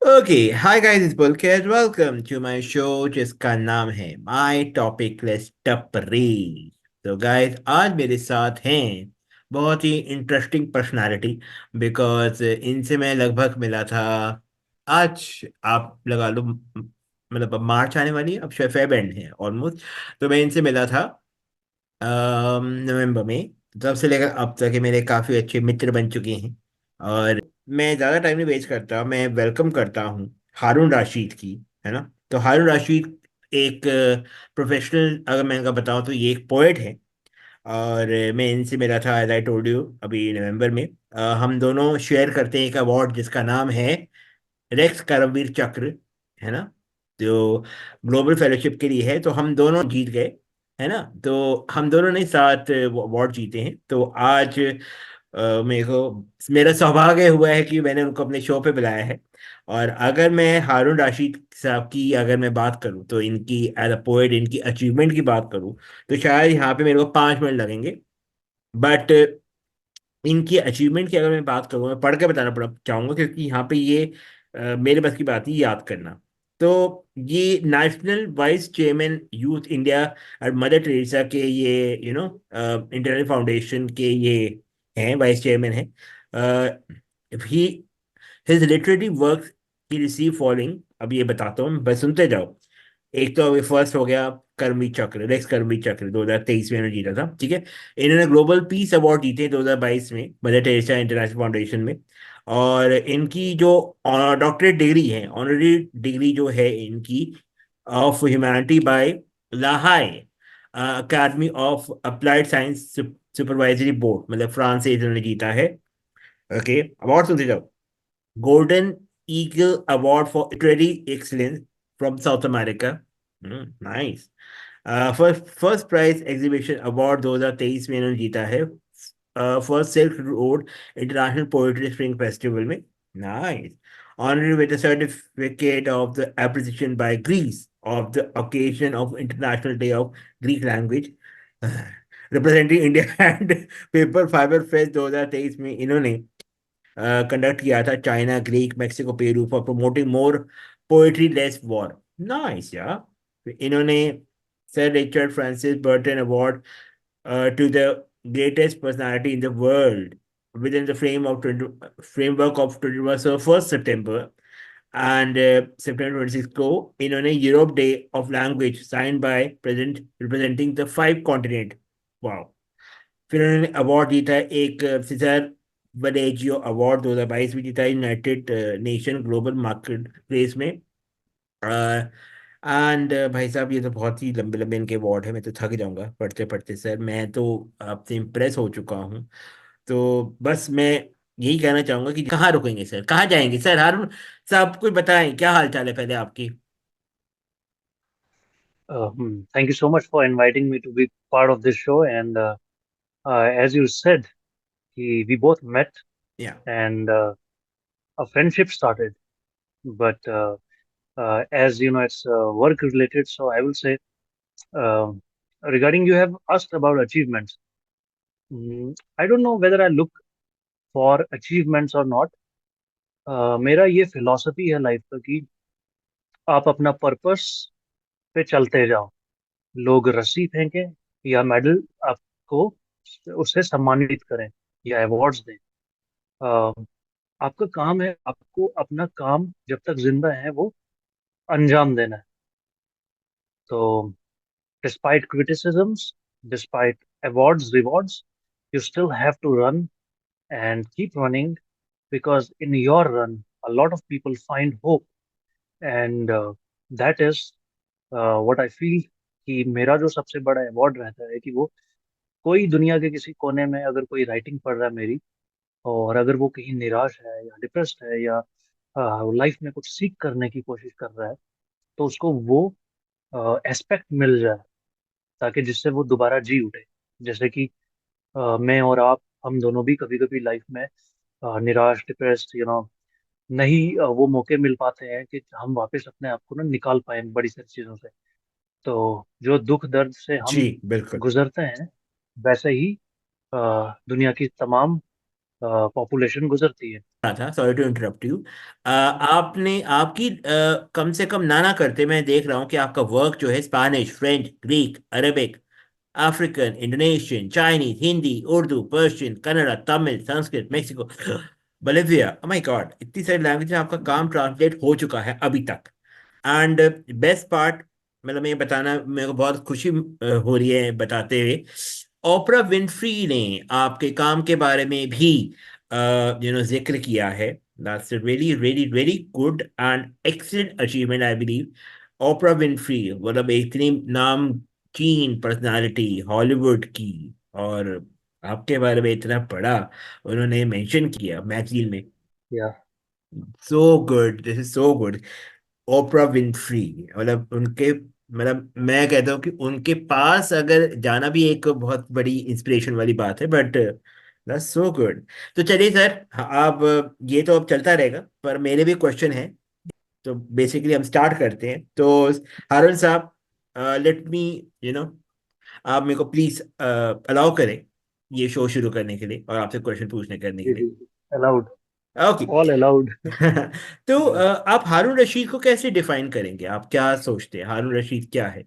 Okay. Hi guys, it's Pulkit. Welcome to my show जिसका नाम है माय टॉपिक लिस्ट टपरी। तो गाइस, आज मेरे साथ हैं बहुत ही इंटरेस्टिंग पर्सनालिटी। बिकॉज इनसे मैं लगभग मिला था। आज आप लगा लो, मतलब अब मार्च आने वाली है, अब शायद फेब एंड है ऑलमोस्ट। तो मैं इनसे मिला था नवंबर में। तब से लेकर अब तक ये मेरे काफ़ी अच्छे मित्र बन चुके हैं। और मैं ज़्यादा टाइम नहीं वेस्ट करता, मैं वेलकम करता हूँ हारून राशिद की। है ना? तो हारून राशिद एक प्रोफेशनल, अगर मैं इनका बताऊँ तो ये एक पोएट है। और मैं इनसे मिला था एज आई टोल्ड यू अभी नवंबर में। हम दोनों शेयर करते हैं एक अवार्ड जिसका नाम है रेक्स करमवीर चक्र। है ना? जो ग्लोबल फेलोशिप के लिए है, तो हम दोनों जीत गए। है ना? तो हम दोनों ने साथ अवार्ड जीते हैं। तो आज मेरे को मेरा सौभाग्य हुआ है कि मैंने उनको अपने शो पे बुलाया है। और अगर मैं हारून राशिद साहब की अगर मैं बात करूं, तो इनकी एज अ पोएट इनकी अचीवमेंट की बात करूं, तो शायद यहाँ पे मेरे को 5 मिनट लगेंगे। बट इनकी अचीवमेंट की अगर मैं बात करूँ, मैं पढ़ के बताना पड़ा चाहूंगा, क्योंकि यहाँ पे ये मेरे बस की बात नहीं याद करना। तो ये national vice chairman youth India और मदर टेरेसा के ये इंटरनेशनल फाउंडेशन के ये हैं, वाइस चेयरमैन हैं। ही हिज लिटरेरी वर्क ही रिसीव फॉलोइंग, अब ये बताता हूँ, बस सुनते जाओ। एक तो अभी फर्स्ट हो गया कर्मवीर चक्र, रेक्स कर्मवीर चक्र 2023 में इन्होंने जीता था। ठीक है? इन्होंने ग्लोबल पीस अवार्ड जीते 2022 में मदर टेरेसा इंटरनेशनल फाउंडेशन में। और इनकी जो डॉक्टरेट डिग्री है, ऑनररी डिग्री जो है इनकी, of humanity by Lahai academy of applied science supervisory board, मतलब फ्रांस से इन्होंने जीता है। ओके, अवार्ड सुनते जाओ। Golden eagle award for literary excellence from South America. Nice. First first prize exhibition award 2023 में इन्होंने जीता है, first silk road international poetry spring festival में। Nice. Honorary with the certificate of the appreciation by Greece of the occasion of international day of Greek language, representing India and paper fibre fest 2023 में इन्होंने conduct किया था China, Greek, Mexico, Peru for promoting more poetry less war. Nice यार। इन्होंने sir Richard Francis Burton award to the greatest personality in the world within the framework of 21st September and September 26 को इन्होंने Europe day of language sign by present representing the 5 continent. Wow. फिर उन्होंने award जीता है एक scissor वलेजियो award 2022 में जीता है United nation global market place में। एंड भाई साहब, ये तो बहुत ही लंबे लंबे इनके अवार्ड है, मैं तो थक जाऊंगा पढ़ते पढ़ते। सर, मैं तो आपसे इम्प्रेस हो चुका हूँ। तो बस मैं यही कहना चाहूंगा कि कहाँ रुकेंगे सर, कहाँ जाएंगे सर? हारून साहब कुछ बताएं, क्या हाल चाल है पहले आपकी? Thank you so much for inviting me to be part of this show. And as you said, we both met या and a friendship started. But as you know, it's work related. So I will say, um regarding you have asked about achievements. I don't know whether I look for achievements or not. मेरा ये philosophy है life का कि आप अपना purpose पे चलते जाओ। लोग रस्सी फेंकें या मेडल आपको उससे सम्मानित करें या अवार्ड्स दें। अ, आपका काम है, आपको अपना काम जब तक जिंदा है वो अंजाम देना है। तो despite criticisms, despite awards rewards, you still have to run and keep running because in your run a lot of people find hope and that is what I feel कि मेरा जो सबसे बड़ा अवार्ड रहता है कि वो कोई दुनिया के किसी कोने में अगर कोई राइटिंग पढ़ रहा है मेरी और अगर वो कहीं निराश है या डिप्रेस्ड है या लाइफ में कुछ सीख करने की कोशिश कर रहा है तो उसको वो एस्पेक्ट मिल जाए ताकि जिससे वो दोबारा जी उठे। जैसे कि मैं और आप हम दोनों भी कभी कभी लाइफ में निराश डिप्रेस्ड नहीं वो मौके मिल पाते हैं कि हम वापस अपने आप को ना निकाल पाए बड़ी सारी चीज़ों से। तो जो दुख दर्द से जी हम बिल्कुल। गुजरते हैं वैसे ही दुनिया की तमाम पॉपुलेशन गुजरती है। था, सॉरी टू इंटरप्ट यू। आपने आपकी कम से कम ना करते, मैं देख रहा हूँ कि आपका वर्क जो है Spanish, French, Greek, Arabic, African, Indonesian, Chinese, Hindi, Urdu, Persian, Kannada, Tamil, Sanskrit, Mexico, Bolivia, O my God, इतनी सारी लैंग्वेज में आपका काम ट्रांसलेट हो चुका है अभी तक। एंड बेस्ट पार्ट, मतलब मैं ये बताना, मेरे को बहुत खुशी हो रही है बताते हुए, ओपरा विनफ्री ने आपके काम के बारे में भी जिक्र किया है। That's really really very good and excellent achievement I believe. Opener Winfrey मतलब एक इतनी नामचीन पर्सनालिटी हॉलीवुड की, और आपके बारे में इतना पढ़ा उन्होंने मेंशन किया मैगजीन में। या so good, this is so good. Opener Winfrey, मतलब उनके, मतलब मैं कहता हूँ कि उनके पास अगर जाना भी एक बहुत बड़ी इंस्पिरेशन वाली बात है, बट दैट्स सो गुड। तो चलिए सर, आप ये तो अब चलता रहेगा, पर मेरे भी क्वेश्चन है। तो बेसिकली हम स्टार्ट करते हैं। तो हारून साहब, लेट मी यू नो आप मेरे को प्लीज अलाउ करें ये शो शुरू करने के लिए और आपसे क्वेश्चन पूछने करने के जी लिए। जी, अलाउड, ओके। All allowed. तो आप हारून रशीद को कैसे डिफाइन करेंगे? आप क्या सोचते हैं हारून रशीद क्या है?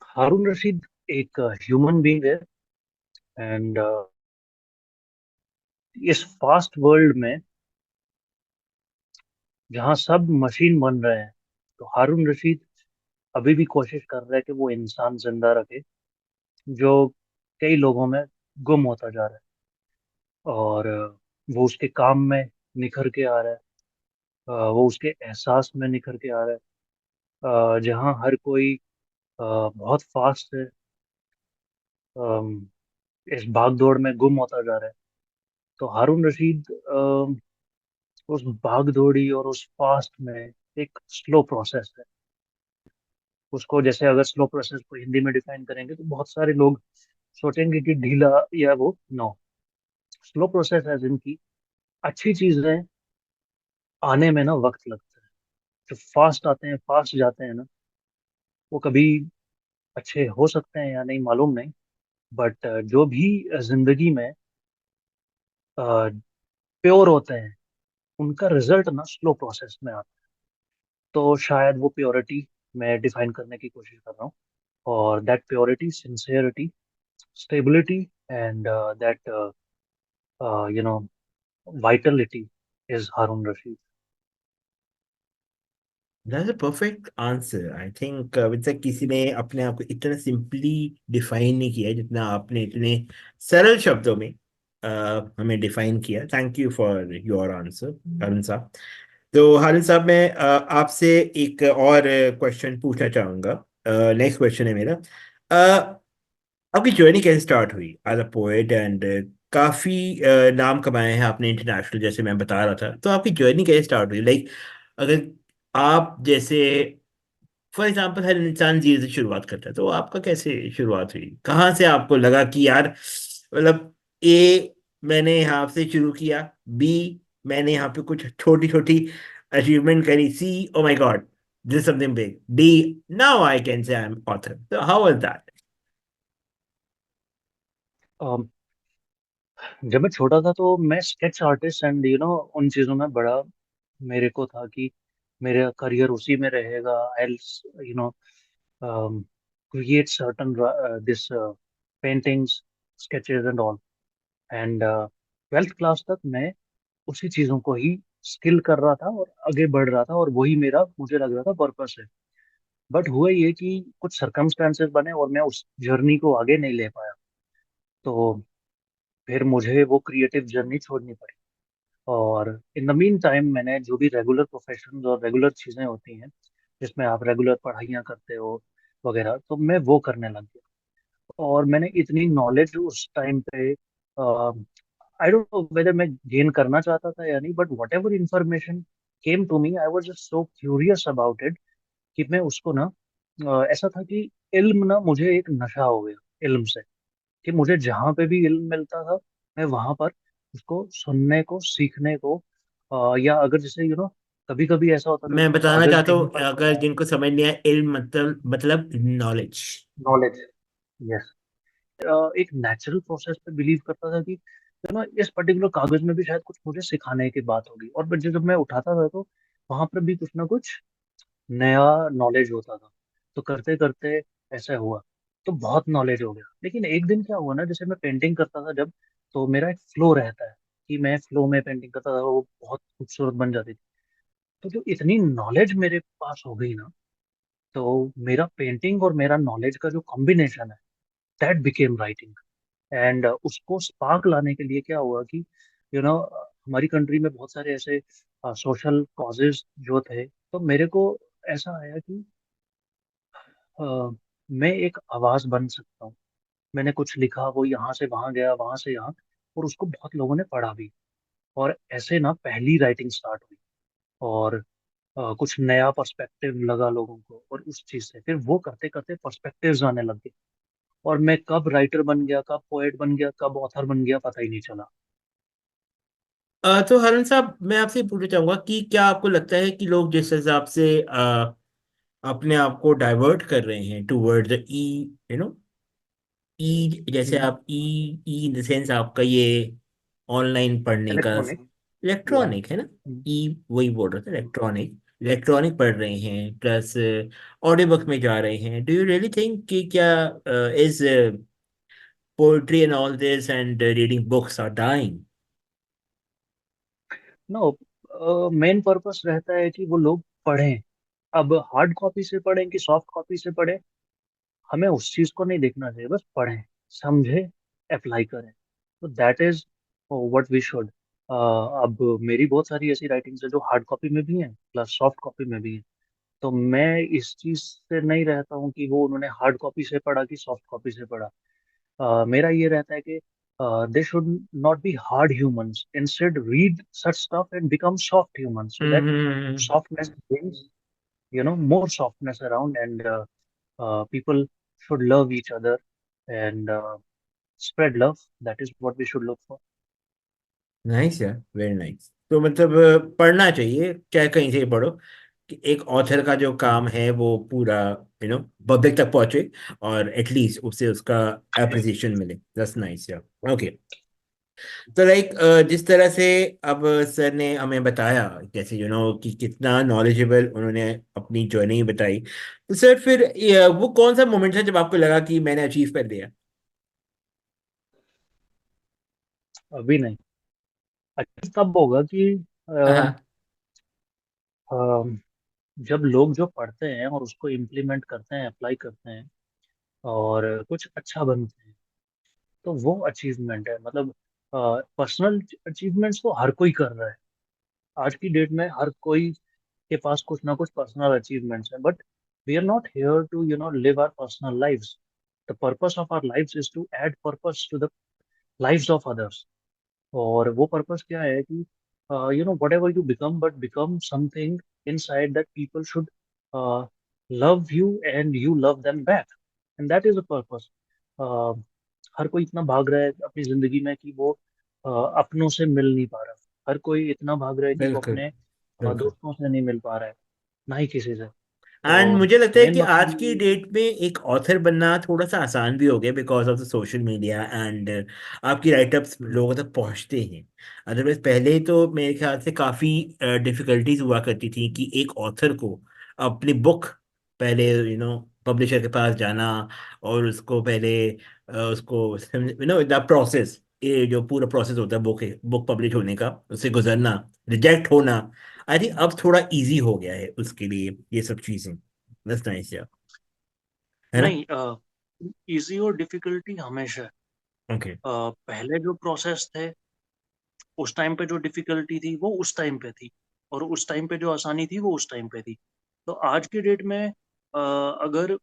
हारून रशीद एक ह्यूमन बीइंग है, एंड इस फास्ट वर्ल्ड में जहाँ सब मशीन बन रहे हैं, तो हारून रशीद अभी भी कोशिश कर रहा है कि वो इंसान जिंदा रखे, जो कई लोगों में गुम होता जा रहा है। और वो उसके काम में निखर के आ रहा है। वो उसके एहसास में निखर के आ रहा है। जहाँ हर कोई बहुत फास्ट है, अम, इस भाग दौड़ में गुम होता जा रहा है। तो हारून रशीद उस भाग दौड़ी और उस फास्ट में एक स्लो प्रोसेस है। उसको जैसे अगर स्लो प्रोसेस को हिंदी में डिफाइन करेंगे तो बहुत सारे लोग सोचेंगे कि ढीला या वो, नो, स्लो प्रोसेस है जिनकी अच्छी चीजें आने में ना वक्त लगता है। जो फास्ट आते हैं फास्ट जाते हैं ना, वो कभी अच्छे हो सकते हैं या नहीं मालूम नहीं, बट जो भी जिंदगी में प्योर होते हैं, उनका रिजल्ट ना स्लो प्रोसेस में आता है। तो शायद वो प्योरिटी मैं डिफाइन करने की कोशिश कर रहा हूँ, और that purity, sincerity, stability, and that you know vitality is Harun Rashid. That's a perfect answer I think. अभी तक किसी ने अपने आप को इतना सिंपली डिफाइन नहीं किया है जितना आपने इतने सरल शब्दों में हमें डिफाइन किया। Thank you for your answer Haroon साहब। तो हारून साहब, मैं आपसे एक और क्वेश्चन पूछना चाहूंगा। नेक्स्ट क्वेश्चन है मेरा। आपकी जर्नी कैसे स्टार्ट हुई एज अ पोएट? एंड काफी नाम कमाए हैं आपने इंटरनेशनल, जैसे मैं बता रहा था। तो आपकी जर्नी कैसे स्टार्ट हुई? लाइक अगर आप जैसे, फॉर एग्जाम्पल, हर इंसान जीरो से शुरुआत करता है, तो आपका कैसे शुरुआत हुई? कहाँ से आपको लगा कि यार, मतलब ए, मैंने यहाँ से शुरू किया, बी, मैंने यहाँ पे कुछ छोटी छोटी अचीवमेंट करी, see, oh my God, this something big, डी, now I can say I am author. तो हाउ वाज दैट? um, जब मैं छोटा था तो मैं स्केच आर्टिस्ट एंड उन चीज़ों में बड़ा मेरे को था कि मेरा करियर उसी में रहेगा। Else you know create certain this paintings, sketches and all. And twelfth class तक मैं उसी चीज़ों को ही स्किल कर रहा था और आगे बढ़ रहा था, और वही मेरा मुझे लग रहा था पर्पस है। बट हुआ ये कि कुछ सरकमस्टांसेस बने और मैं उस जर्नी को आगे नहीं ले पाया। तो फिर मुझे वो क्रिएटिव जर्नी छोड़नी पड़ी। और इन द मीन टाइम मैंने जो भी रेगुलर प्रोफेशन और रेगुलर चीज़ें होती हैं जिसमें आप रेगुलर पढ़ाइयाँ करते हो वगैरह, तो मैं वो करने लग गया। और मैंने इतनी नॉलेज उस टाइम पे, आई डोंट नो वेदर मैं गेन करना चाहता था या नहीं, but whatever information came to me, I was just so curious about it कि मैं उसको ना, ऐसा था कि इल्म ना मुझे एक नशा हो गया इल्म से, कि मुझे जहाँ पे भी इल्म मिलता था मैं वहां पर उसको सुनने को, सीखने को, या अगर जैसे कभी कभी ऐसा होता था मैं कि बताना कागज चाहता कहीं हूँ, पर अगर पड़ा है। जिनको समझ नहीं आया, इल्म मतलब नॉलेज। Knowledge, yes. एक नेचुरल प्रोसेस पे बिलीव करता था कि इस पर्टिकुलर कागज में भी शायद कुछ मुझे सिखाने की बात होगी, और फिर जब मैं उठाता था तो वहां पर भी कुछ ना कुछ नया नॉलेज होता था। तो करते करते ऐसा हुआ, तो बहुत नॉलेज हो गया। लेकिन एक दिन क्या हुआ ना, जैसे मैं पेंटिंग करता था जब, तो मेरा एक फ्लो रहता है कि मैं फ्लो में पेंटिंग करता था, वो बहुत खूबसूरत बन जाती थी। तो जो इतनी नॉलेज मेरे पास हो गई ना, तो मेरा पेंटिंग और मेरा नॉलेज का जो कॉम्बिनेशन है, दैट बिकेम राइटिंग। एंड उसको स्पार्क लाने के लिए क्या हुआ कि हमारी कंट्री में बहुत सारे ऐसे सोशल कॉजेज जो थे, तो मेरे को ऐसा आया कि अ, मैं एक आवाज बन सकता हूँ। मैंने कुछ लिखा, वो यहाँ से वहां गया, वहां से यहाँ, और उसको बहुत लोगों ने पढ़ा भी। और ऐसे ना पहली राइटिंग स्टार्ट हुई, और कुछ नया पर्सपेक्टिव लगा लोगों को, और उस चीज से फिर वो करते करते पर्सपेक्टिव्स आने लग गए। और मैं कब राइटर बन गया, कब पोएट बन गया, कब ऑथर बन गया, पता ही नहीं चला। तो हरण साहब, मैं आपसे पूछना चाहूंगा कि क्या आपको लगता है कि लोग जिस हिसाब से अपने आप को डाइवर्ट कर रहे हैं toward the E, you know, E, जैसे हम्म। आप ई, ई इन द सेंस आपका ये ऑनलाइन पढ़ने का, इलेक्ट्रॉनिक। या। इलेक्ट्रॉनिक है ना, ई वही बोल रहा था, इलेक्ट्रॉनिक, इलेक्ट्रॉनिक पढ़ रहे हैं प्लस ऑडियो बुक में जा रहे हैं। डू यू रियली थिंक कि क्या is poetry and all this and reading books are dying? No, main purpose रहता है कि वो लोग पढ़ें। अब हार्ड कॉपी से पढ़ें कि सॉफ्ट कॉपी से पढ़ें, हमें उस चीज को नहीं देखना चाहिए, बस पढ़ें, समझे, अप्लाई करें। तो that is what we should. अब मेरी बहुत सारी ऐसी राइटिंग्स है जो हार्ड कॉपी में भी हैं प्लस सॉफ्ट कॉपी में भी हैं। तो मैं इस चीज से नहीं रहता हूँ कि वो उन्होंने हार्ड कॉपी से पढ़ा कि सॉफ्ट कॉपी से पढ़ा। मेरा ये रहता है कि they should not be hard humans, instead read such stuff and become soft humans, so that hmm. softness brings more softness around, and people should love each other and spread love. That is what we should look for. Nice यार, very nice. तो मतलब पढ़ना चाहिए, चाहे कहीं से ही पढ़ो, कि एक ऑथर का जो Hmm. काम है वो पूरा पब्लिक तक पहुंचे, और एटलीस्ट उससे उसका अप्रिसिएशन मिले। दैट्स नाइस यार। ओके। तो लाइक जिस तरह से अब सर ने हमें बताया, जैसे कि कितना नॉलेजेबल उन्होंने अपनी जर्नी बताई, तो सर फिर वो कौन सा मोमेंट था जब आपको लगा कि मैंने अचीव कर लिया? अभी नहीं। अच्छा तब होगा कि अ, हाँ। अ, जब लोग जो पढ़ते हैं और उसको इम्प्लीमेंट करते हैं, अप्लाई करते हैं, और कुछ अच्छा बनते हैं, तो वो अचीवमेंट है। मतलब पर्सनल अचीवमेंट्स तो हर कोई कर रहा है। आज की डेट में हर कोई के पास कुछ ना कुछ पर्सनल अचीवमेंट्स हैं, but we are not here to live our personal lives. The purpose of our lives is to add purpose to the lives of others. और वो पर्पस क्या है कि whatever you become, but become something inside that people should love you and you love them back, and that is a purpose. हर कोई इतना भाग रहा है अपनी जिंदगी में कि वो अपनों से मिल नहीं पा रहा। हर कोई इतना भाग रहा है कि वो बिल्कुल, अपने बिल्कुल। दोस्तों से नहीं मिल पा रहा है, ना ही किसी से। एंड तो मुझे लगता है मेन कि मकसद आज की ये है। डेट में एक ऑथर बनना थोड़ा सा आसान भी हो गया because of the social media, and आपकी राइटअप्स हम्म। लोगों तक पहुंचते हैं। अदरवाइज पहले तो मेरे ख्याल से काफ़ी डिफिकल्टीज हुआ करती थी कि एक ऑथर को अपनी बुक पहले पब्लिशर के पास जाना, और उसको पहले उसको द प्रोसेस, ये जो पूरा प्रोसेस होता है बुक बुक पब्लिश होने का, उससे गुजरना, रिजेक्ट होना। आई थिंक अब थोड़ा इजी हो गया है उसके लिए ये सब चीजें। दैट्स नाइस यार, है ना? नहीं, इजी और डिफिकल्टी हमेशा है। ओके। पहले जो प्रोसेस थे, उस टाइम पे जो डिफिकल्टी थी वो उस टाइम पे थी, और उस टाइम पे जो आसानी थी वो उस टाइम पे थी। तो आज की डेट में अगर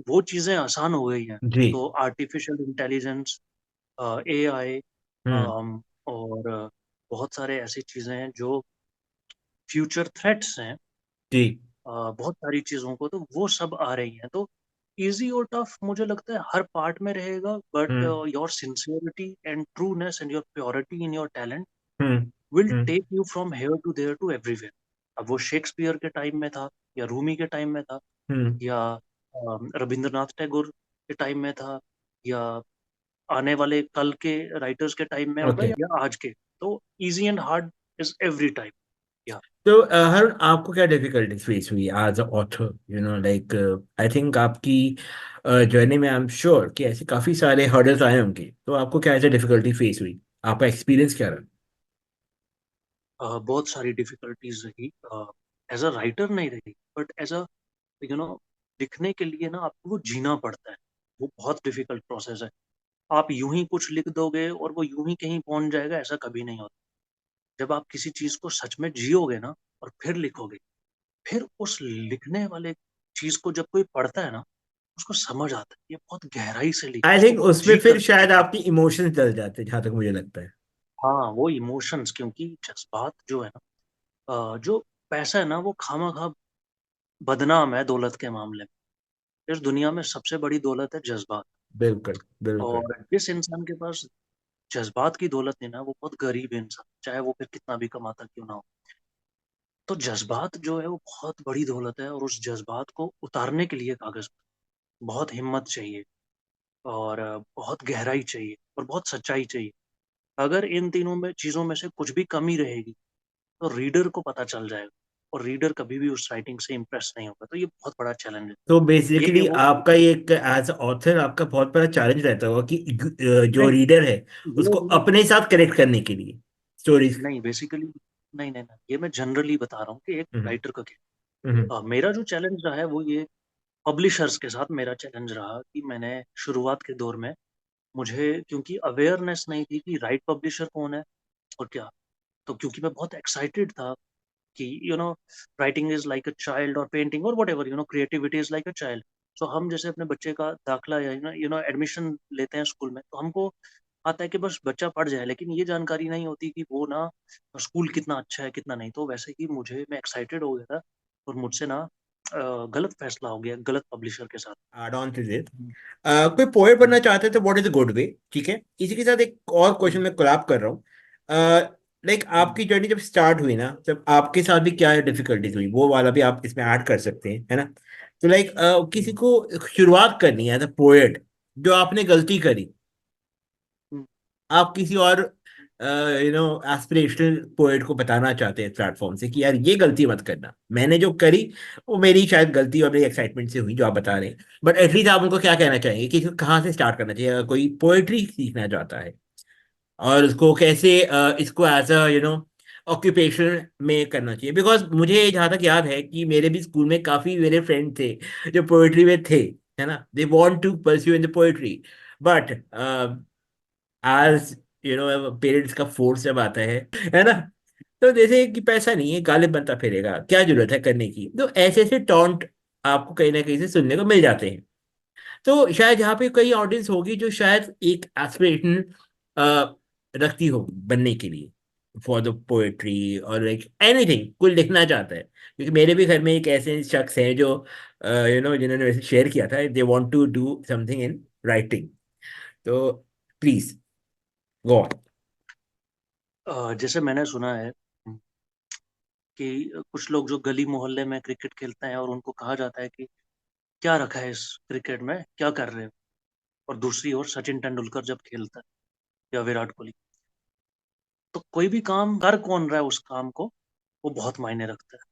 वो चीज़ें आसान हो गई हैं, जी। तो आर्टिफिशियल इंटेलिजेंस, एआई, हम्म। और बहुत सारे ऐसी चीज़ें हैं जो फ्यूचर थ्रेट्स हैं, जी। बहुत सारी चीज़ों को, तो वो सब आ रही हैं। तो इजी और टफ मुझे लगता है हर पार्ट में रहेगा, but hmm. Your sincerity and trueness and your purity in your talent hmm. Will hmm. Take you from here to there to everywhere. अब वो शेक्सपियर के टाइम में था, या रूमी के टाइम में था, हम्म। या रविंद्रनाथ टैगोर के टाइम में था, या आने वाले कल के राइटर्स के टाइम में होगा ओके। या आज के। तो easy and hard is every time. या तो हर आपको क्या डिफिकल्टीज फेस हुई as a author, like I think आपकी जर्नी में आई एम श्योर कि ऐसे काफी सारे हर्डल्स आए होंगे, तो आपको क्या ऐसे डिफिकल्टी फेस हुई, आपका एक्सपीरियंस क्या रहा? बहुत सारी डिफिकल्टीज रही। एज अ राइटर नहीं रही, but as a you know लिखने के लिए ना आपको वो जीना पड़ता है। वो बहुत डिफिकल्ट प्रोसेस है। आप यूं ही कुछ लिख दोगे और वो यूं ही कहीं पहुंच जाएगा, ऐसा कभी नहीं होता। जब आप किसी चीज को सच में जियोगे ना और फिर लिखोगे, फिर उस लिखने वाले चीज को जब कोई पढ़ता है ना, उसको समझ आता है ये बहुत गहराई से लिखा है, आई इसको थिंक बहुत उसमें जी फिर करके शायद लिखा है। आपकी इमोशंस डल जाते हैं, जहां तक मुझे लगता है। हाँ, वो इमोशंस, क्योंकि जज्बात जो है ना, जो पैसा है ना वो खामा खा बदनाम है दौलत के मामले में। इस दुनिया में सबसे बड़ी दौलत है जज्बात। बिल्कुल बिल्कुल। और जिस इंसान के पास जज्बात की दौलत नहीं ना, वो बहुत गरीब इंसान, चाहे वो फिर कितना भी कमाता क्यों ना हो। तो जज्बात जो है वो बहुत बड़ी दौलत है, और उस जज्बात को उतारने के लिए कागज पर बहुत हिम्मत चाहिए, और बहुत गहराई चाहिए, और बहुत सच्चाई चाहिए। अगर इन तीनों में चीजों में से कुछ भी कमी रहेगी, तो रीडर को पता चल जाएगा, और रीडर कभी भी उस राइटिंग से इम्प्रेस नहीं होगा। तो ये बहुत बड़ा चैलेंज है। तो ये बेसिकली वो आपका ये एक एज ऑथर आपका बहुत बड़ा चैलेंज रहता होगा कि जो नहीं, रीडर है उसको ये अपने साथ कनेक्ट करने के लिए स्टोरीज। नहीं, बेसिकली नहीं, नहीं, नहीं, ये मैं जनरली बता रहा हूँ कि एक हम्म। राइटर का हम्म। क्या। मेरा जो चैलेंज रहा है वो ये, पब्लिशर्स के साथ मेरा चैलेंज रहा कि मैंने शुरुआत के दौर में, मुझे क्योंकि अवेयरनेस नहीं थी कि राइट पब्लिशर कौन है और क्या। तो क्योंकि मैं बहुत एक्साइटेड था कि writing is like a child, और पेंटिंग और whatever, creativity is like a child. So हम जैसे अपने बच्चे का दाखला या एडमिशन लेते हैं स्कूल में, तो हमको आता है कि बस बच्चा पढ़ जाए, लेकिन ये जानकारी नहीं होती कि वो ना स्कूल कितना अच्छा है कितना नहीं। तो वैसे ही मुझे, मैं एक्साइटेड हो गया था, और मुझसे ना गलत फैसला हो गया गलत पब्लिशर के साथ। एड ऑन टू दिस, कोई पोएट हम्म, बनना चाहते हैं तो what is a good way, ठीक है। इसी के साथ एक और क्वेश्चन हम्म, मैं कोलैब कर रहा हूँ। लाइक हम्म, आपकी जर्नी जब स्टार्ट हुई ना, तब आपके साथ भी क्या डिफिकल्टीज हुई, वो वाला भी आप इसमें ऐड कर सकते हैं, है ना। तो लाइक किसी हम्म, को शुरुआत करनी है एज अ पोएट, जो आपने गलती करी, हम्म, आप किसी और एस्पिरेशनल पोएट को बताना चाहते हैं प्लेटफॉर्म से कि यार ये गलती मत करना, मैंने जो करी वो मेरी शायद गलती और मेरी एक्साइटमेंट से हुई जो आप बता रहे हैं, बट एटलीस्ट आप उनको क्या कहना चाहेंगे कि कहाँ से स्टार्ट करना चाहिए अगर कोई पोएट्री सीखना चाहता है, और उसको कैसे इसको एज अ ऑक्यूपेशन में करना चाहिए। बिकॉज मुझे जहाँ तक याद है कि मेरे भी स्कूल में काफी मेरे फ्रेंड थे जो पोएट्री में थे, है ना, they want to pursue in the poetry, but आज पेरेंट्स का फोर्स जब आता है ना, तो जैसे कि पैसा नहीं है गालिब बनता फिरेगा, क्या जरूरत है करने की, तो ऐसे ऐसे टॉन्ट आपको कहीं ना कहीं से सुनने को मिल जाते हैं। तो शायद यहाँ पे कई ऑडियंस होगी जो शायद एक एस्पिरेशन रखती हो बनने के लिए फॉर द पोएट्री और लाइक एनीथिंग, कोई लिखना चाहता है, क्योंकि मेरे भी घर में एक ऐसे शख्स हैं जो जिन्होंने वैसे शेयर किया था they want to do something in writing. तो प्लीज गो ऑन। जैसे मैंने सुना है कि कुछ लोग जो गली मोहल्ले में क्रिकेट खेलते हैं, और उनको कहा जाता है कि क्या रखा है इस क्रिकेट में, क्या कर रहे हो। और दूसरी ओर सचिन तेंदुलकर जब खेलता है, या विराट कोहली, तो कोई भी काम कर कौन रहा है उस काम को, वो बहुत मायने रखता है।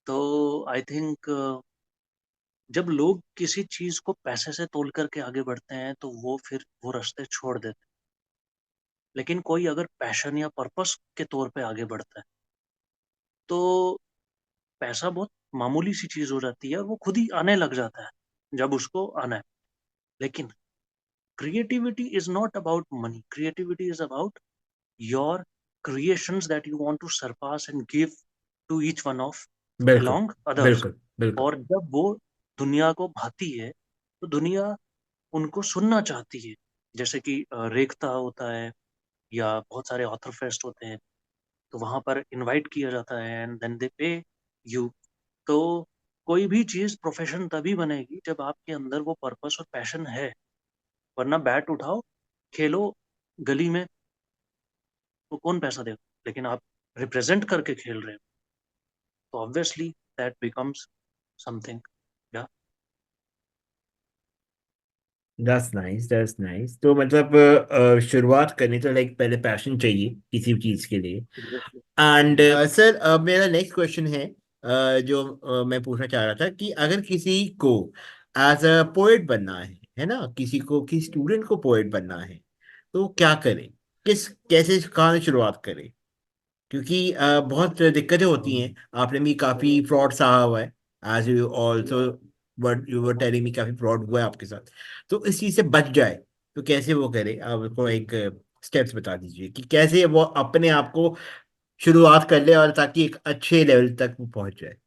तो आई थिंक जब लोग किसी चीज को पैसे से तोल करके आगे बढ़ते हैं, तो वो फिर वो रास्ते छोड़ देते हैं। लेकिन कोई अगर पैशन या पर्पस के तौर पे आगे बढ़ता है, तो पैसा बहुत मामूली सी चीज हो जाती है, और वो खुद ही आने लग जाता है जब उसको आना है। लेकिन creativity is not about money. Creativity is about your creations that you want to surpass and give to each one of बिल्कुल along others. बिल्कुल बिल्कुल। और जब वो दुनिया को भाती है, तो दुनिया उनको सुनना चाहती है। जैसे कि रेखता होता है, या बहुत सारे ऑथर फेस्ट होते हैं, तो वहां पर इनवाइट किया जाता है, एंड देन दे पे यू। तो कोई भी चीज प्रोफेशन तभी बनेगी जब आपके अंदर वो पर्पस और पैशन है। वरना बैट उठाओ, खेलो गली में, तो कौन पैसा देगा। लेकिन आप रिप्रेजेंट करके खेल रहे हो, तो ऑब्वियसली दैट बिकम्स समथिंग। या दैट्स नाइस, दैट्स नाइस। तो मतलब शुरुआत करनी तो लाइक पहले पैशन चाहिए किसी भी चीज के लिए। Exactly. एंड हम्म, सर, मेरा नेक्स्ट क्वेश्चन है, जो मैं पूछना चाह रहा था कि अगर किसी को एज अ पोएट बनना है ना, किसी को, किसी स्टूडेंट को पोएट बनना है, तो क्या करे, किस, कैसे, कहाँ से शुरुआत करे? क्योंकि बहुत दिक्कतें होती हैं। आपने भी काफी फ्रॉड सहा हुआ है, as you also but you were telling me, काफी फ्रॉड हुआ है आपके साथ। तो इस चीज से बच जाए तो कैसे वो करे? आप उसको एक स्टेप्स बता दीजिए कि कैसे वो अपने आप को शुरुआत कर ले, और ताकि एक अच्छे लेवल तक वो पहुंच जाए।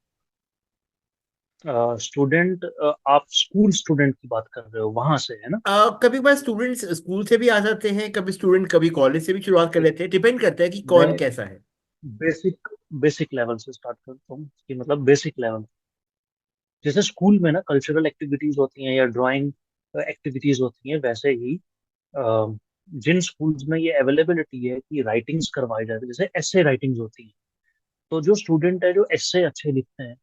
स्टूडेंट, आप स्कूल स्टूडेंट की बात कर रहे हो वहां से, है ना? कभी बार स्टूडेंट्स स्कूल से भी आ जाते हैं, कभी स्टूडेंट कभी कॉलेज से भी शुरुआत कर लेते हैं, डिपेंड करता है कि मैं कौन कैसा है। बेसिक बेसिक लेवल से स्टार्ट करता हूँ कि मतलब बेसिक लेवल। जैसे स्कूल में ना कल्चरल एक्टिविटीज होती हैं या ड्राइंग एक्टिविटीज होती हैं, वैसे ही अ, जिन स्कूल्स में ये अवेलेबिलिटी है कि राइटिंग्स करवाई जाती है, जैसे एसे राइटिंग्स होती हैं, तो जो स्टूडेंट है जो एसे अच्छे लिखते हैं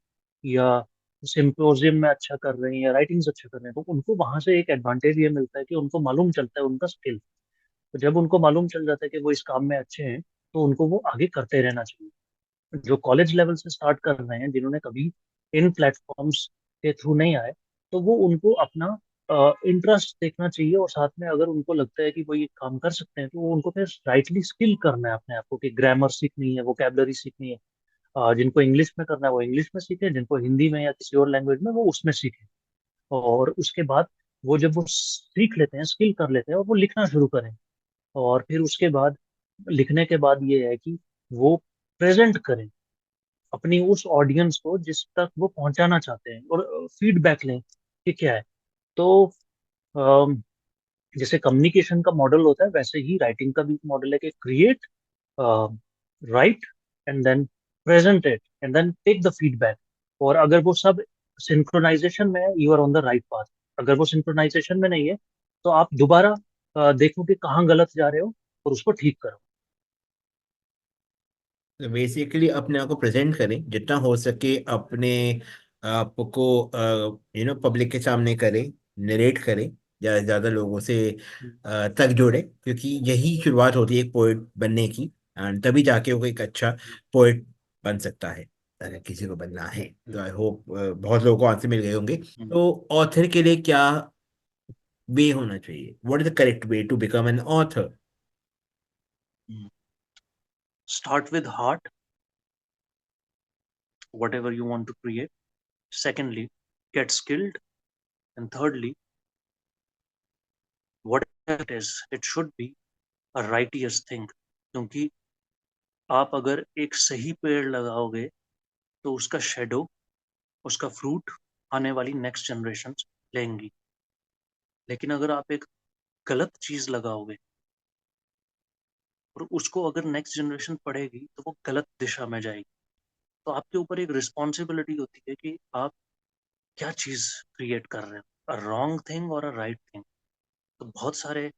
या सिम्पोजियम में अच्छा कर रहे हैं या राइटिंग्स अच्छा कर रहे हैं, तो उनको वहां से एक एडवांटेज ये मिलता है कि उनको मालूम चलता है उनका स्किल। तो जब उनको मालूम चल जाता है कि वो इस काम में अच्छे हैं, तो उनको वो आगे करते रहना चाहिए। जो कॉलेज लेवल से स्टार्ट कर रहे हैं, जिन्होंने कभी इन प्लेटफॉर्म्स के थ्रू नहीं आए, तो वो उनको अपना इंटरेस्ट देखना चाहिए, और साथ में अगर उनको लगता है कि वो ये काम कर सकते हैं, तो वो उनको फिर राइटली स्किल करना है अपने आप को, कि ग्रामर सीखनी है, वोकेबलरी सीखनी है। जिनको इंग्लिश में करना है वो इंग्लिश में सीखे, जिनको हिंदी में या किसी और लैंग्वेज में वो उसमें सीखे। और उसके बाद वो जब वो सीख लेते हैं, स्किल कर लेते हैं, और वो लिखना शुरू करें। और फिर उसके बाद लिखने के बाद ये है कि वो प्रेजेंट करें अपनी उस ऑडियंस को जिस तक वो पहुंचाना चाहते हैं, और फीडबैक लें कि क्या है। तो अम, जैसे कम्युनिकेशन का मॉडल होता है, वैसे ही राइटिंग का भी मॉडल है कि create, right, and then present it, and then take the feedback. और अगर वो सब सिंक्रोनाइजेशन में है, you are on the right path. अगर वो सिंक्रोनाइजेशन में नहीं है, तो आप दोबारा देखो कि कहाँ गलत जा रहे हो, और उसको ठीक करो। तो बेसिकली अपने आप को प्रेजेंट करें जितना हो सके, अपने आपको पब्लिक के सामने करें, नरेट करें, ज़्यादा से ज़्यादा लोगों से तक जोड़े, क्योंकि यही शुरुआत होती है एक पोइट बनने की। एंड तभी जाके वो एक अच्छा पोइट बन सकता है, अगर किसी को बनना है। तो आई होप बहुत लोगों को आंसर मिल गए होंगे। तो ऑथर के लिए क्या वे होना चाहिए? What is the correct way to become an author? Start with heart, whatever you want to create. Secondly, get skilled. And thirdly, whatever it is, it should be a righteous thing. क्योंकि आप अगर एक सही पेड़ लगाओगे, तो उसका shadow, उसका फ्रूट आने वाली नेक्स्ट जनरेशन लेंगी। लेकिन अगर आप एक गलत चीज लगाओगे और उसको अगर नेक्स्ट जनरेशन पढ़ेगी, तो वो गलत दिशा में जाएगी। तो आपके ऊपर एक रिस्पॉन्सिबिलिटी होती है कि आप क्या चीज क्रिएट कर रहे हो, अ रॉन्ग थिंग और अ राइट थिंग। तो बहुत सारे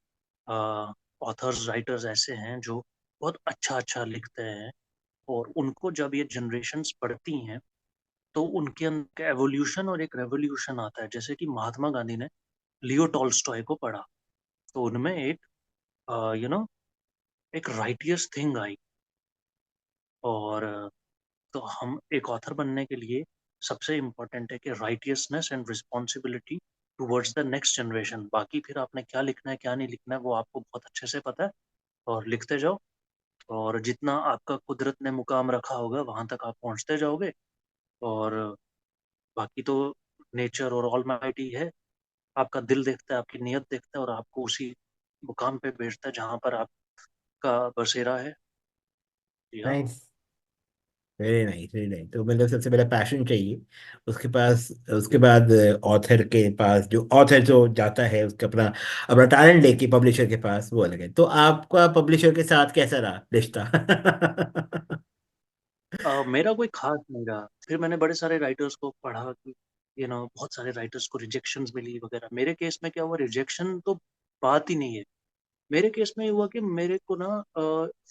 ऑथर्स, राइटर्स ऐसे हैं जो बहुत अच्छा अच्छा लिखते हैं, और उनको जब ये जनरेशन्स पढ़ती हैं, तो उनके अंदर एवोल्यूशन और एक रेवोल्यूशन आता है। जैसे कि महात्मा गांधी ने लियो टॉल्स्टॉय को पढ़ा, तो उनमें एक यू नो एक राइटियस थिंग आई। और तो हम एक ऑथर बनने के लिए सबसे इम्पोर्टेंट है कि righteousness and responsibility towards the next generation. बाकी फिर आपने क्या लिखना है क्या नहीं लिखना है वो आपको बहुत अच्छे से पता है, और लिखते जाओ। और जितना आपका कुदरत ने मुकाम रखा होगा वहां तक आप पहुंचते जाओगे। और बाकी तो नेचर और ऑल माइटी है, आपका दिल देखता है, आपकी नीयत देखता है, और आपको उसी मुकाम पे भेजता है जहां पर आपका बसेरा है। जी हाँ। Nice, very nice, very nice. तो मतलब सबसे पहले पैशन चाहिए, उसके पास, उसके बाद ऑथर के पास, जो ऑथर जो जाता है उसका अपना अपना टैलेंट लेके पब्लिशर के पास, वो अलग है। तो आपका पब्लिशर के साथ कैसा रहा रिश्ता? मेरा कोई खास नहीं रहा। फिर मैंने बड़े सारे राइटर्स को पढ़ा कि बहुत सारे राइटर्स को रिजेक्शंस मिली वगैरह। मेरे केस में क्या हुआ, रिजेक्शन तो बात ही नहीं है। मेरे केस में ये हुआ कि मेरे को ना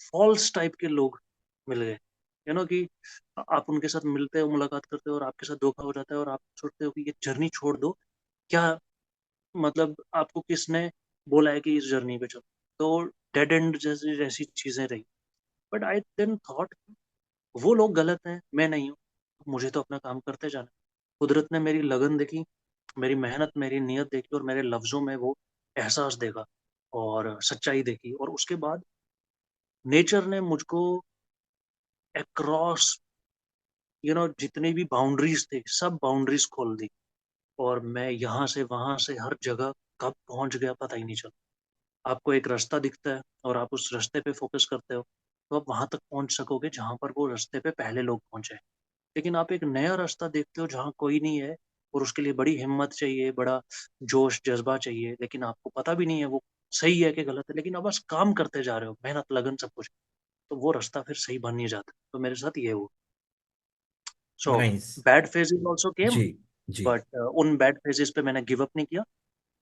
फॉल्स टाइप के लोग मिल गए। कि आप उनके साथ मिलते हो, मुलाकात करते हो, और आपके साथ धोखा हो जाता है, और आप सोचते हो कि ये जर्नी छोड़ दो। क्या मतलब आपको किसने बोला है कि इस जर्नी पे चलो? तो डेड एंड जैसी जैसी चीजें रही। बट आई देन थॉट वो लोग गलत हैं, मैं नहीं हूँ, मुझे तो अपना काम करते जाना है। कुदरत ने मेरी लगन देखी, मेरी मेहनत, मेरी नियत देखी और मेरे लफ्जों में वो एहसास देखा और सच्चाई देखी, और उसके बाद नेचर ने मुझको अक्रॉस जितनी भी बाउंड्रीज थी सब बाउंड्रीज खोल दी, और मैं यहाँ से वहां से हर जगह कब पहुंच गया पता ही नहीं चला। आपको एक रास्ता दिखता है और आप उस रास्ते पे फोकस करते हो, तो आप वहां तक पहुंच सकोगे जहां पर वो रास्ते पे पहले लोग पहुंचे। लेकिन आप एक नया रास्ता देखते हो जहाँ कोई नहीं है, और उसके लिए बड़ी हिम्मत चाहिए, बड़ा जोश जज्बा चाहिए, लेकिन आपको पता भी नहीं है वो सही है कि गलत है, लेकिन आप बस काम करते जा रहे हो, मेहनत लगन सब कुछ, तो वो रास्ता फिर सही बन नहीं जाता। तो मेरे साथ ये हुआ। So nice. Bad phases also came, जी जी। बट उन बैड फेजेस पे मैंने गिव अप नहीं किया,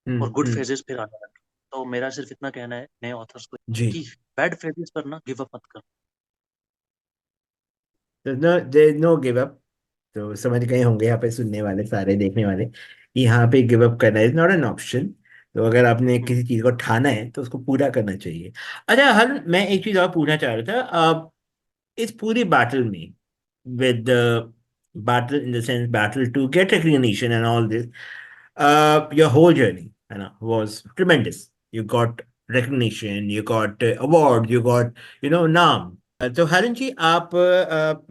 और गुड हम्म। फेजेस फिर आने लगे। तो मेरा सिर्फ इतना कहना है नए ऑथर्स को जी। कि बैड फेजेस पर ना गिव अप मत कर। तो no, there no give up. तो समझ गए होंगे यहाँ पे सुनने वाले सारे, देखने वाले, कि यहाँ पे गिव अप करना इज नॉट एन ऑप्शन। तो अगर आपने हम्म, किसी चीज को ठाना है तो उसको पूरा करना चाहिए। अच्छा हर, मैं एक चीज और पूछना चाह रहा था। इस पूरी बैटल में, with the battle in the sense battle to get recognition and all this, your whole journey, you know, was tremendous. You got recognition, you got award, you got, नाम। तो हरण जी, आप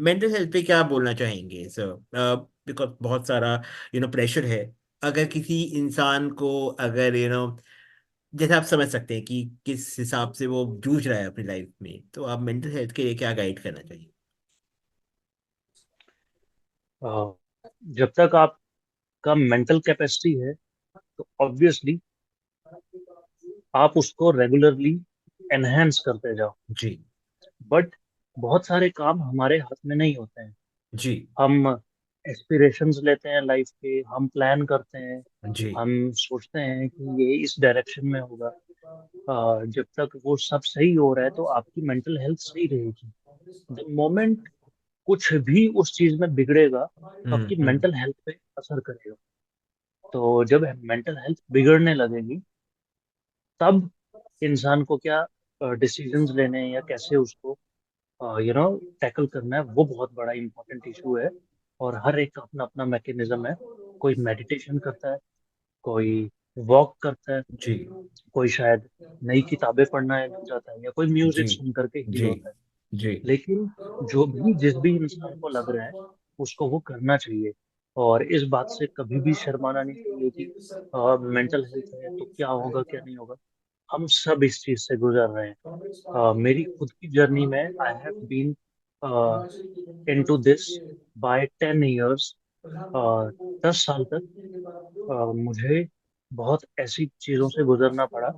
मेंटल हेल्थ पे क्या बोलना चाहेंगे sir? Because बहुत सारा प्रेशर है। अगर किसी इंसान को, अगर जैसे आप समझ सकते हैं कि किस हिसाब से वो जूझ रहा है अपनी लाइफ में, तो आप मेंटल हेल्थ के लिए क्या गाइड करना चाहिए? अ, जब तक आपका मेंटल कैपेसिटी है तो ऑब्वियसली आप उसको रेगुलरली एनहेंस करते जाओ। जी बट बहुत सारे काम हमारे हाथ में नहीं होते हैं। जी हम एस्पिरेशंस लेते हैं लाइफ के, हम प्लान करते हैं, जी हम सोचते हैं कि ये इस डायरेक्शन में होगा। जब तक वो सब सही हो रहा है तो आपकी मेंटल हेल्थ सही रहेगी। द मोमेंट कुछ भी उस चीज में बिगड़ेगा तो आपकी हम्म। मेंटल हेल्थ पे असर करेगा। तो जब मेंटल हेल्थ बिगड़ने लगेगी तब इंसान को क्या डिसीजंस लेने हैं या कैसे उसको टैकल करना है, वो बहुत बड़ा इंपॉर्टेंट इशू है। और हर एक का अपना अपना मैकेनिज्म है। कोई मेडिटेशन करता है, कोई वॉक करता है, जी कोई शायद नई किताबें पढ़ना है लग जाता है, या कोई जी म्यूजिक सुन करके हील जी होता है। जी लेकिन जो भी जिस भी इंसान को लग रहा है उसको वो करना चाहिए। और इस बात से कभी भी शर्माना नहीं चाहिए कि मेंटल हेल्थ है तो क्या होगा क्या नहीं होगा। हम सब इस चीज से गुजर रहे हैं। मेरी खुद की जर्नी में I have been into this by 10 years। 10 साल तक मुझे बहुत ऐसी चीजों से गुजरना पड़ा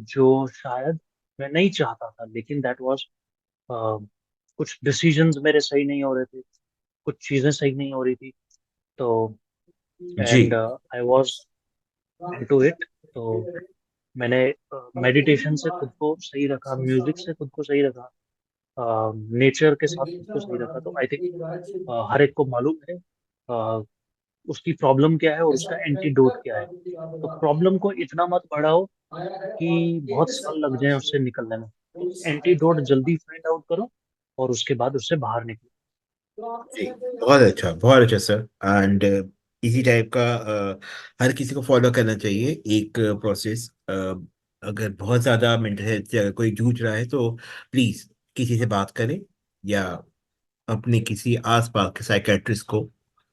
जो शायद मैं नहीं चाहता था, लेकिन दैट वाज कुछ डिसीजंस मेरे सही नहीं हो रहे थे, कुछ चीजें सही नहीं हो रही थी। तो जी and I was into it. तो मैंने मेडिटेशन से खुद को सही रखा, म्यूजिक से खुद को सही रखा, नेचर के साथ खुद को सही रखा। तो आई थिंक हर एक को मालूम है अ, उसकी प्रॉब्लम क्या है और उसका एंटीडोट क्या है। तो प्रॉब्लम को इतना मत बढ़ाओ कि बहुत साल लग जाए उससे निकलने में। तो एंटीडोट जल्दी फाइंड आउट करो और उसके बाद उससे बाहर निकलो। जी। बहुत अच्छा सर। एंड इसी टाइप का हर किसी को फॉलो करना चाहिए, एक प्रोसेस। अगर बहुत ज़्यादा मेंटल हेल्थ से अगर कोई जूझ रहा है तो प्लीज़ किसी से बात करें, या अपने किसी आसपास के साइकेट्रिस्ट को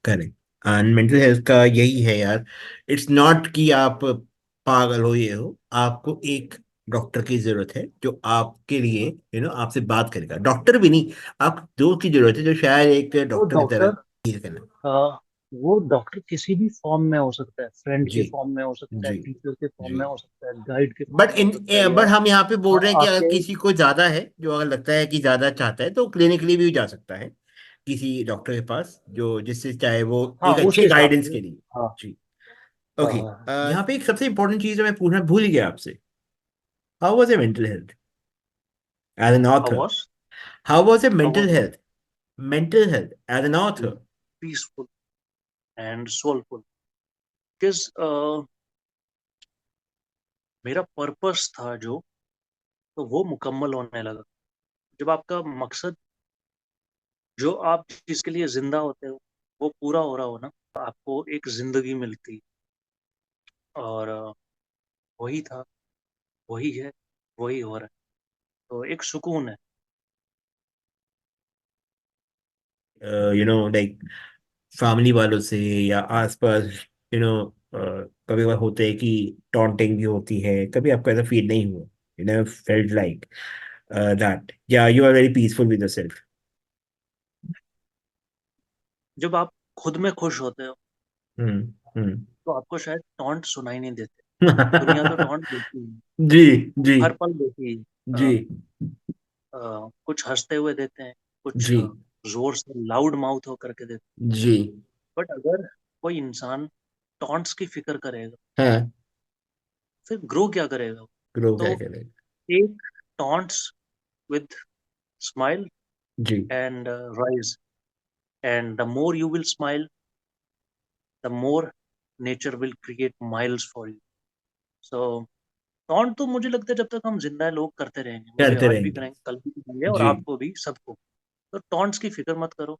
करें। एंड मेंटल हेल्थ का यही है यार, इट्स नॉट कि आप पागल हो, ये हो, आपको एक डॉक्टर की जरूरत है जो आपके लिए आपसे बात करेगा। डॉक्टर भी नहीं, आप दोस्त की जरूरत है जो शायद एक वो डॉक्टर की तरह डॉक्टर डील करना। वो डॉक्टर किसी भी फॉर्म में हो सकता है, फ्रेंड जी के फॉर्म में हो सकता है, जी टीचर के फॉर्म जी। में हो सकता है, गाइड के फॉर्म बट में हो सकता है, या हम यहाँ पे बोल रहे हैं कि अगर आपके। किसी को ज्यादा है, जो अगर लगता है कि ज्यादा चाहता है, तो क्लिनिकली भी जा सकता है किसी डॉक्टर के पास, जो जिससे चाहे वो हाँ एक उस अच्छे हिसाब गाइडेंस से। के लिए। हाँ जी। हाँ ओके। हाँ। यहाँ पे एक सबसे इंपॉर्टेंट चीज है, मैं पूछना भूल गया आपसे। How was a mental health as an how author? Was how was a how mental was health, mental health as an author? Peaceful and soulful. Because मेरा पर्पस था जो, तो वो मुकम्मल होने लगा। जब आपका मकसद, जो आप जिसके लिए जिंदा होते हो, वो पूरा हो रहा हो ना, तो आपको एक जिंदगी मिलती। और वही था, वही है, वही हो रहा है। तो एक सुकून है। लाइक फैमिली वालों से या आसपास, यू नो कभी कभार होते हैं कि टॉन्टिंग भी होती है, कभी आपको ऐसा फील नहीं हुआ? फेल्ट लाइक दैट या you are very peaceful with yourself? जब आप खुद में खुश होते हो, हम्म। हम्म। तो आपको शायद टॉन्ट सुनाई नहीं देते। दुनिया तो टॉन्ट देती है, जी। जी। हर पल देती है। जी। कुछ हंसते हुए देते हैं, कुछ जी। जोर से लाउड माउथ होकर के देते जी। हैं। बट अगर कोई इंसान टॉन्ट्स की फिक्र करेगा, हाँ। फिर ग्रो क्या करेगा? ग्रो तो क्या करें? टेक टॉन्ट्स with smile जी। and rise. And the more you will smile, the more nature will create miles for you. So taunt तो मुझे लगता है जब तक हम जिंदा है लोग करते रहेंगे, मुझे करते आज भी रहेंगे। करेंगे, कल भी करेंगे, और जी। आपको भी, सबको। तो टॉन्ट्स की फिक्र मत करो।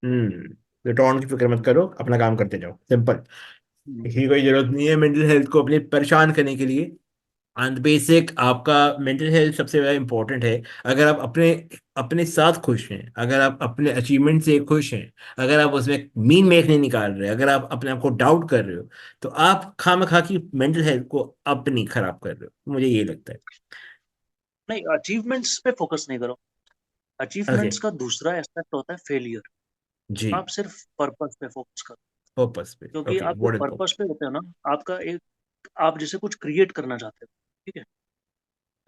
हम्म। तो टॉन्ट की फिक्र मत करो, अपना काम करते जाओ, सिंपल। हम्म, इसी कोई जरूरत नहीं है मेंटल हेल्थ को अपने परेशान करने के लिए। एंड बेसिक आपका मेंटल हेल्थ सबसे ज़्यादा इंपॉर्टेंट है। अगर आप अपने अपने साथ खुश हैं, अगर आप अपने अचीवमेंट से खुश हैं, अगर आप उसमें मीन मेक नहीं निकाल रहे, अगर आप अपने आप को डाउट कर रहे हो, तो आप खामखा की मेंटल हेल्थ को अपनी खराब कर रहे हो, मुझे ये लगता है। नहीं, अचीवमेंट्स पे फोकस नहीं करो। ओके। अचीवमेंट्स का दूसरा एस्पेक्ट होता है फेलियर। जी। आप सिर्फ पर्पस पे फोकस करो। पर्पस पे। क्योंकि ओके, आप जो व्हाट इज पर्पस पर्पस? पे होते हो ना, आपका एक, आप जैसे कुछ क्रिएट करना चाहते हो, ठीक है,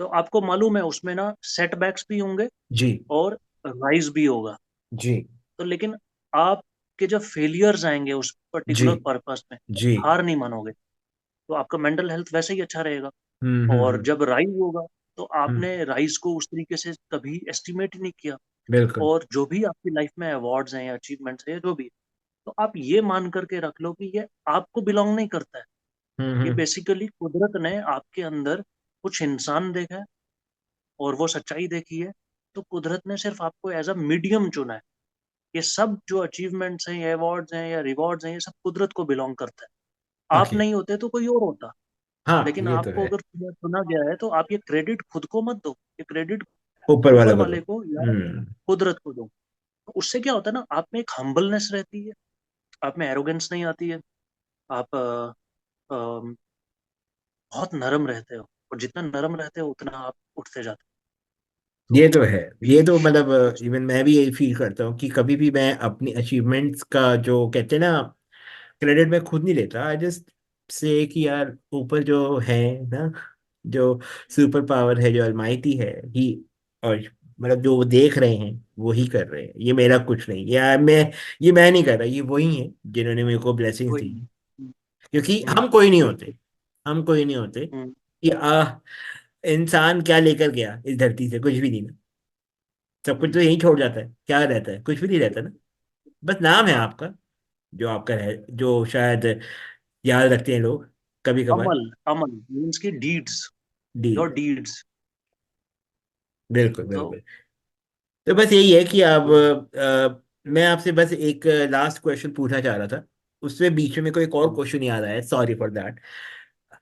तो आपको मालूम है उसमें ना सेटबैक्स भी होंगे जी। और राइज भी होगा। जी। तो लेकिन आपके जब फेलियर्स आएंगे उस जी। पर्टिकुलर पर्पस में, जी। हार नहीं मानोगे, तो आपका मेंटल हेल्थ वैसे ही अच्छा रहेगा। और हम्म। जब राइज होगा, तो हम्म। आपने राइज को उस तरीके से कभी एस्टिमेट ही नहीं किया। बिल्कुल। और जो भी आपकी लाइफ में अवार्ड्स हैं या अचीवमेंट्स हैं या जो भी है, तो आप ये मान करके रख लो कि ये आपको बिलोंग नहीं करता है। ये हम्म। बेसिकली कुदरत ने आपके अंदर कुछ इंसान देखा है, और वो सच्चाई देखी है। तो कुदरत ने सिर्फ आपको एज अ मीडियम चुना है। ये सब जो अचीवमेंट्स हैं, ये अवार्ड्स हैं या रिवॉर्ड्स हैं, ये सब कुदरत को बिलोंग करता है। आप ओके। नहीं होते तो कोई और होता। हाँ, लेकिन ये तो आपको है। अगर चुना गया है, तो आप ये क्रेडिट खुद को मत दो, ये क्रेडिट ऊपर वाला ऊपर को दो। वाले को या हम्म। कुदरत को दो। तो उससे क्या होता है ना, आप में एक हम्बलनेस रहती है, आप में एरोगेंस नहीं आती है। आप बहुत नरम रहते हो, और जितना नरम रहते हो उतना आप उठते जाते हो। ये तो तो है। बी, ये तो मतलब इवन मैं भी यही फील करता हूँ कि कभी भी मैं अपनी अचीवमेंट्स का जो कहते हैं ना, क्रेडिट मैं खुद नहीं लेता। आई जस्ट से कि यार ऊपर जो है ना, जो सुपर पावर है, जो अलमाइटी है ही, और मतलब जो वो देख रहे हैं वो ही कर रहे हैं, ये मेरा कुछ नहीं, ये मैं नहीं कर रहा, ये वही है जिन्होंने मेरे को ब्लेसिंग्स दी। वही। हम्म, क्योंकि हम्म, हम कोई नहीं होते, हम कोई नहीं होते हम्म, कि इंसान क्या लेकर गया इस धरती से, कुछ भी नहीं ना। सब कुछ तो हम्म, यहीं छोड़ जाता है, क्या रहता है? कुछ भी नहीं रहता ना। बस नाम है हाँ। आपका, जो आपका है, जो शायद याद रखते हैं लोग कभी कभार। अमल, अमल मीन्स की डीड्स, डी। Your deeds. बिल्कुल तो बिल्कुल। तो बस यही है कि अब वही। मैं आपसे बस एक लास्ट क्वेश्चन पूछना चाह रहा था। उससे बीच में मेरे को एक और हम्म, क्वेश्चन याद आया, सॉरी फॉर दैट।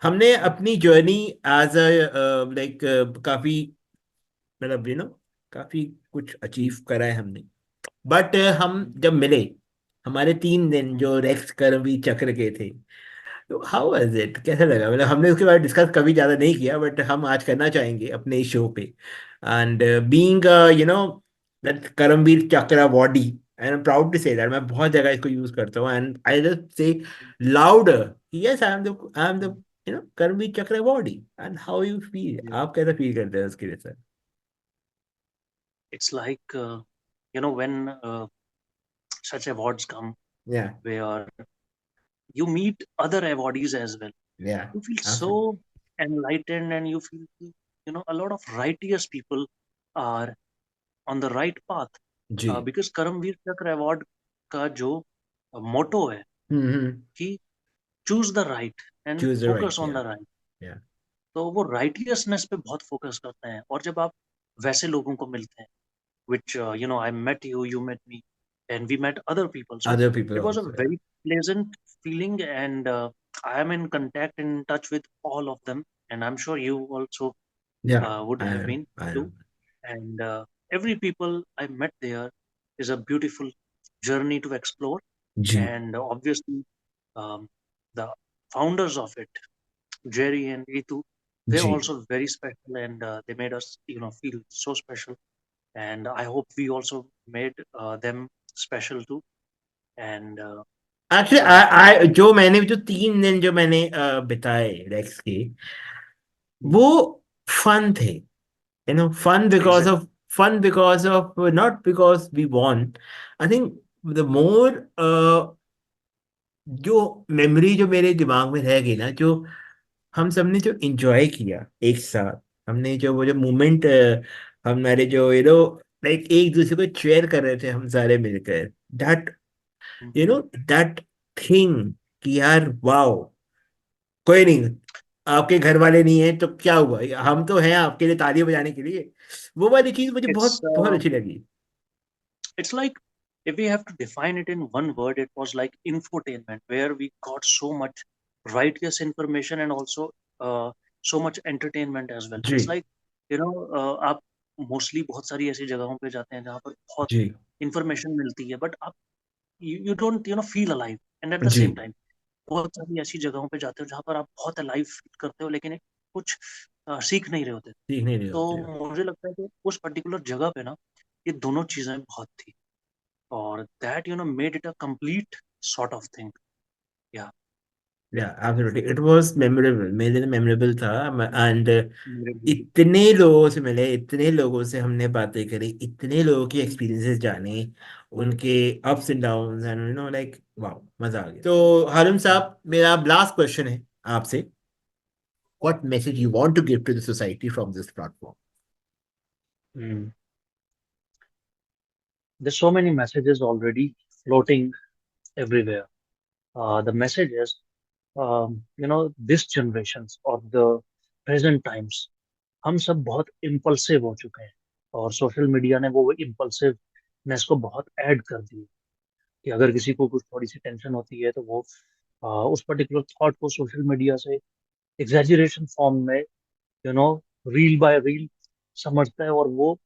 हमने अपनी जर्नी एज अ लाइक काफी, मतलब काफी कुछ अचीव करा है हमने। बट हम हम्म, जब मिले, हमारे 3 दिन हम्म, जो रेक्स कर्मवीर चक्र के थे, तो हाउ वाज इट, कैसा लगा? मतलब हमने उसके बारे में डिस्कस कभी ज़्यादा नहीं किया, बट हम आज करना चाहेंगे अपने इस शो पे। And being that Karamveer Chakra body, and I am proud to say that, मैं बहुत जगह इसको यूज करता हूँ, and I just say louder, yes I am the Karamveer Chakra body. And how you feel, आप कैसा फील करते हैं उसके लिए sir? It's like, when such awards come, या। where you meet other awardees as well. या। You feel absolutely. so enlightened, and you feel, a lot of righteous people are on the right path. जी। Because Karamveer Chakra Award का जो motto है हम्म। कि choose the right and choose the focus right. on या। the right. या। तो वो righteousness पे बहुत फोकस करते हैं। और जब आप वैसे लोगों को मिलते हैं, which I met you, you met me, and we met other people. So other people it was a also, yeah. very pleasant feeling, and I am in contact, in touch with all of them, and I'm sure you also Yeah, would I have am. been I too. am. And every people I met there is a beautiful journey to explore, जी. and obviously um, the founders of it, Jerry and Ritu, they're जी. also very special, and they made us, feel so special. And I hope we also made them special too. And actually yeah, आई जो मैंने जो 3 दिन जो मैंने बिताए racks के, mm, वो फन थे, fun because exactly. of not because we won. I think the more जो मेमोरी जो मेरे दिमाग में रह गई ना, जो हम सबने जो एंजॉय किया एक साथ, हमने जो वो जो मोमेंट, हमारे जो लाइक एक दूसरे को शेयर कर रहे थे हम सारे मिलकर, दैट Mm. दैट थिंग, कि यार वाओ, कोई नहीं, आपके घर वाले नहीं है तो क्या हुआ, हम तो हैं आपके लिए तालियां बजाने के लिए। वो वाली चीज मुझे It's बहुत बहुत अच्छी लगी। it's like, if we have to define it in one word, it was like infotainment, where we got so much righteous information and also so much entertainment as well. जी। It's like, आप mostly बहुत सारी ऐसी जगहों पे जाते हैं जहाँ पर बहुत जी। इंफॉर्मेशन मिलती है, बट आप you don't feel alive. And at the जी। सेम टाइम बहुत सारी ऐसी जगहों पे जाते हो जहाँ पर आप बहुत अलाइव फील करते हो, लेकिन कुछ सीख नहीं रहे होते। सीख नहीं रहे तो होते हो। मुझे लगता है कि उस पर्टिकुलर जगह पे ना ये दोनों चीजें बहुत थी, और that made it a complete sort of thing. या या एब्सोल्युटली इट वाज मेमोरेबल, मेरे लिए मेमोरेबल था। एंड मेरे लिए इतने लोगों से मिले, इतने लोगों से हमने बातें करी, इतने लोगों के भी। एक्सपीरियंसेस जाने, उनके ups and downs, and like wow, मजा आ गया। तो हारिम साहब, मेरा लास्ट क्वेश्चन है आपसे, what message you want to give to the society from this platform? Hmm. There's so many messages already floating everywhere. The message is, this generations or the present times, हम सब बहुत impulsive हो चुके हैं, और social media ने वो impulsiveness को बहुत ऐड कर दी है। कि अगर किसी को कुछ थोड़ी सी टेंशन होती है तो वो उस पर्टिकुलर थॉट को सोशल मीडिया से एग्जैजुरेशन फॉर्म में, you know reel by reel समझता है, और वो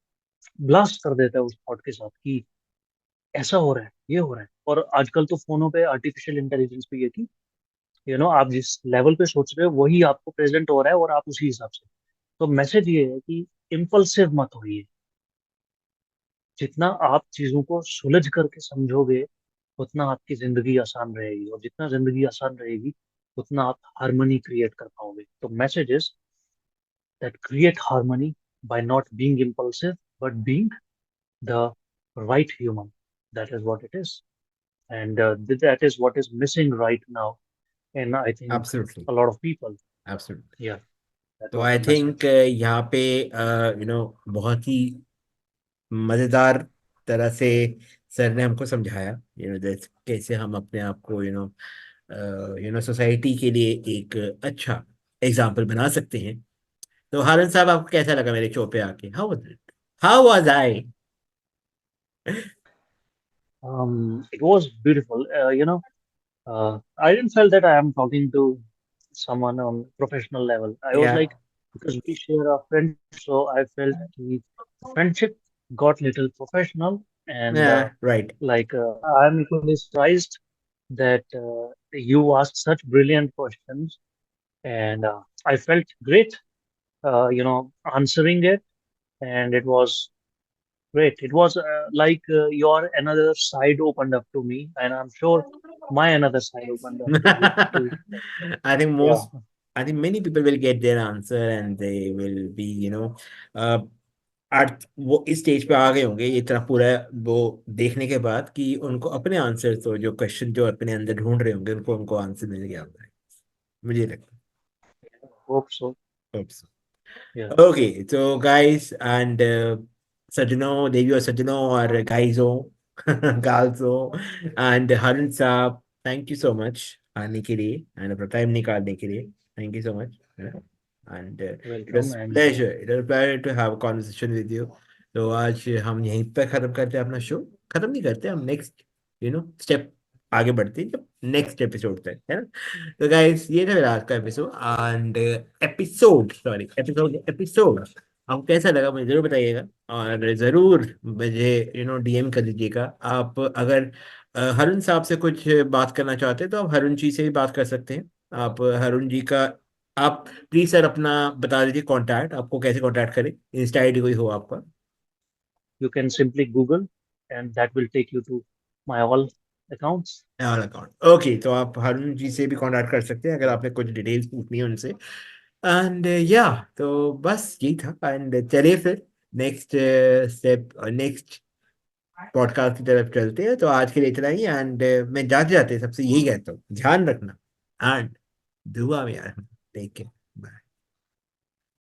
ब्लास्ट कर देता है उस थॉट के साथ कि ऐसा हो रहा है, ये हो रहा है। और आजकल तो फोनों पे आर्टिफिशियल इंटेलिजेंस भी है कि आप जिस लेवल पे सोच रहे हो वही आपको प्रेजेंट हो रहा है, और आप उसी हिसाब से। तो मैसेज ये है कि इम्पल्सिव मत होइए। जितना आप चीजों को सुलझ करके समझोगे, उतना आपकी जिंदगी आसान रहेगी, और जितना जिंदगी आसान रहेगी, उतना आप हार्मनी क्रिएट कर पाओगे। तो message is that create harmony by not being impulsive, but being the right human. That is what it is. And that is what is missing right now. And I think absolutely. a lot of people. Absolutely. Yeah, that तो was I the think message. यहाँ पे बहुत ही मजेदार तरह से sir ने हमको समझाया, कैसे हम अपने आप को सोसाइटी के लिए एक अच्छा एग्जाम्पल बना सकते हैं। तो हारून साहब, आपको कैसा लगा मेरे शो पे आके? How was it? How was I? It was beautiful. I didn't feel that I am talking to someone on professional level. I was या like, because we share a friendship, so I felt the friendship got little professional, and या right. like I'm equally surprised that you asked such brilliant questions, and I felt great, answering it, and it was great. It was like your another side opened up to me, and I'm sure my another side opened up to you too. I think Yeah, most, I think many people will get their answer and they will be, uh, आज वो इस stage पे आ गए होंगे इतना पूरा वो देखने के बाद, कि उनको अपने आंसर, तो जो क्वेश्चन जो अपने अंदर ढूंढ रहे होंगे, उनको उनको आंसर मिल गया होगा, मुझे लगता hope so. है। Yeah. Okay, so guys and Sajano, Devi or Sajano or guys Galso and Harun Saab, thank you so much आने के लिए and अपना टाइम निकालने के लिए, thank you so much। And welcome and it was pleasure to have a conversation with you. तो आज हम यहीं पर खत्म करते हैं अपना शो। खत्म नहीं करते हम, नेक्स्ट स्टेप आगे बढ़ते हैं जब नेक्स्ट एपिसोड तक, है ना। तो गाइस ये था मेरा आज का episode and episode, sorry episode episode. आपको कैसा लगा मुझे जरूर बताइएगा, और जरूर मुझे डीएम कर दीजिएगा। आप अगर हरुण साहब से कुछ बात करना चाहते हैं तो आप हरुण जी से भी बात कर सकते हैं। आप हरुण जी का, आप प्लीज सर अपना बता दीजिए कांटेक्ट, आपको कैसे कांटेक्ट करें, इंस्टा आईडी कोई हो आपका? you can simply Google and that will take you to my all accounts. और अकाउंट ओके, तो आप हरुण जी से भी कांटेक्ट कर सकते हैं अगर आपने कुछ डिटेल्स पूछनी है उनसे। एंड या, तो बस यही था। एंड चलिए फिर नेक्स्ट स्टेप और नेक्स्ट पॉडकास्ट की तरफ चलते हैं। तो आज के लिए इतना ही। एंड मैं जाते जाते सबसे यही कहता हूँ, ध्यान रखना एंड दुआ में यार, टेक केयर।